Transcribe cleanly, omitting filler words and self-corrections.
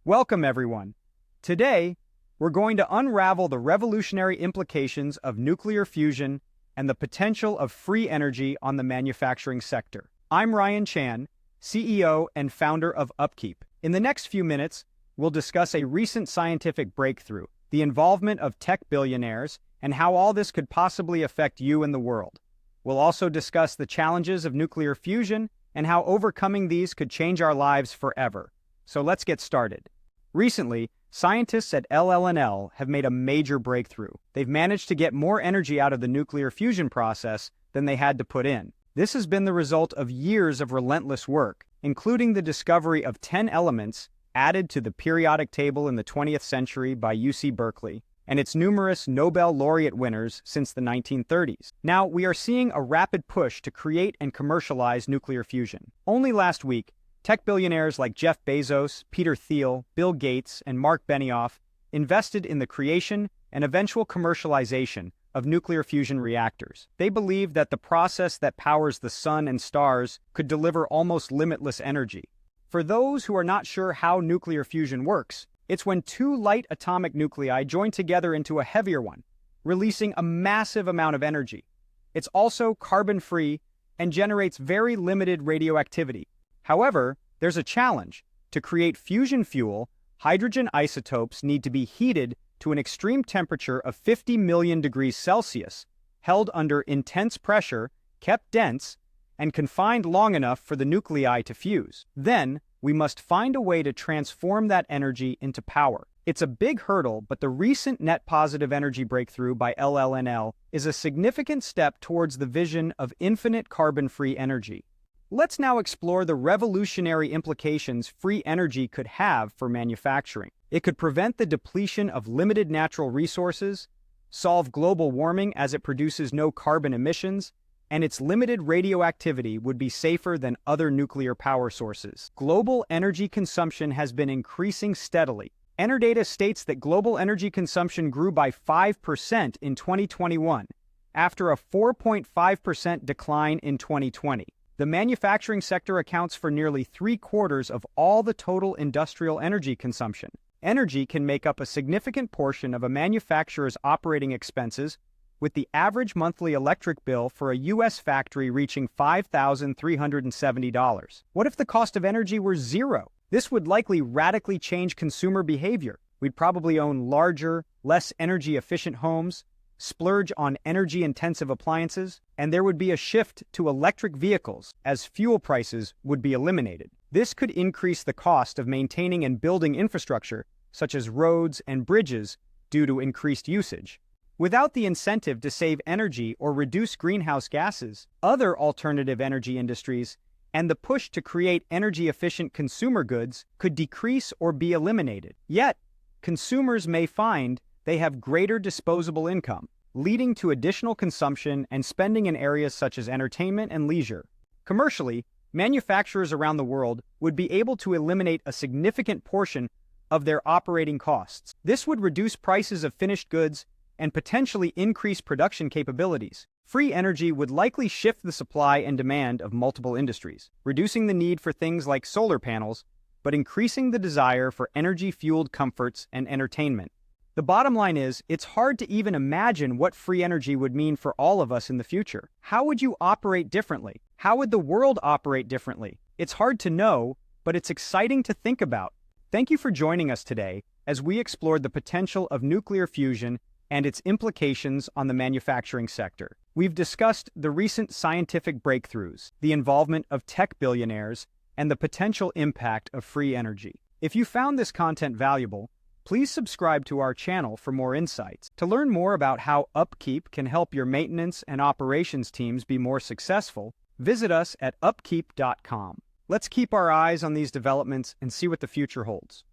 Welcome, everyone. Today, we're going to unravel the revolutionary implications of nuclear fusion and the potential of free energy on the manufacturing sector. I'm Ryan Chan, CEO and founder of UpKeep. In the next few minutes, we'll discuss a recent scientific breakthrough, the involvement of tech billionaires, and how all this could possibly affect you and the world. We'll also discuss the challenges of nuclear fusion and how overcoming these could change our lives forever. So let's get started. Recently, scientists at LLNL have made a major breakthrough. They've managed to get more energy out of the nuclear fusion process than they had to put in. This has been the result of years of relentless work, including the discovery of 10 elements added to the periodic table in the 20th century by UC Berkeley, and its numerous Nobel laureate winners since the 1930s. Now, we are seeing a rapid push to create and commercialize nuclear fusion. Only last week, tech billionaires like Jeff Bezos, Peter Thiel, Bill Gates, and Mark Benioff invested in the creation and eventual commercialization of nuclear fusion reactors. They believe that the process that powers the sun and stars could deliver almost limitless energy. For those who are not sure how nuclear fusion works, it's when two light atomic nuclei join together into a heavier one, releasing a massive amount of energy. It's also carbon-free and generates very limited radioactivity. However, there's a challenge. To create fusion fuel, hydrogen isotopes need to be heated to an extreme temperature of 50 million degrees Celsius, held under intense pressure, kept dense, and confined long enough for the nuclei to fuse. Then, we must find a way to transform that energy into power. It's a big hurdle, but the recent net positive energy breakthrough by LLNL is a significant step towards the vision of infinite carbon-free energy. Let's now explore the revolutionary implications free energy could have for manufacturing. It could prevent the depletion of limited natural resources, solve global warming as it produces no carbon emissions, and its limited radioactivity would be safer than other nuclear power sources. Global energy consumption has been increasing steadily. Enerdata states that global energy consumption grew by 5% in 2021, after a 4.5% decline in 2020. The manufacturing sector accounts for nearly 3/4 of all the total industrial energy consumption. Energy can make up a significant portion of a manufacturer's operating expenses, with the average monthly electric bill for a U.S. factory reaching $5,370. What if the cost of energy were zero? This would likely radically change consumer behavior. We'd probably own larger, less energy-efficient homes, splurge on energy-intensive appliances, and there would be a shift to electric vehicles as fuel prices would be eliminated. This could increase the cost of maintaining and building infrastructure, such as roads and bridges, due to increased usage. Without the incentive to save energy or reduce greenhouse gases, other alternative energy industries and the push to create energy-efficient consumer goods could decrease or be eliminated. Yet, consumers may find they have greater disposable income, leading to additional consumption and spending in areas such as entertainment and leisure. Commercially, manufacturers around the world would be able to eliminate a significant portion of their operating costs. This would reduce prices of finished goods and potentially increase production capabilities. Free energy would likely shift the supply and demand of multiple industries, reducing the need for things like solar panels, but increasing the desire for energy-fueled comforts and entertainment. The bottom line is, it's hard to even imagine what free energy would mean for all of us in the future. How would you operate differently? How would the world operate differently? It's hard to know, but it's exciting to think about. Thank you for joining us today as we explored the potential of nuclear fusion and its implications on the manufacturing sector. We've discussed the recent scientific breakthroughs, the involvement of tech billionaires, and the potential impact of free energy. If you found this content valuable, please subscribe to our channel for more insights. To learn more about how UpKeep can help your maintenance and operations teams be more successful, visit us at upkeep.com. Let's keep our eyes on these developments and see what the future holds.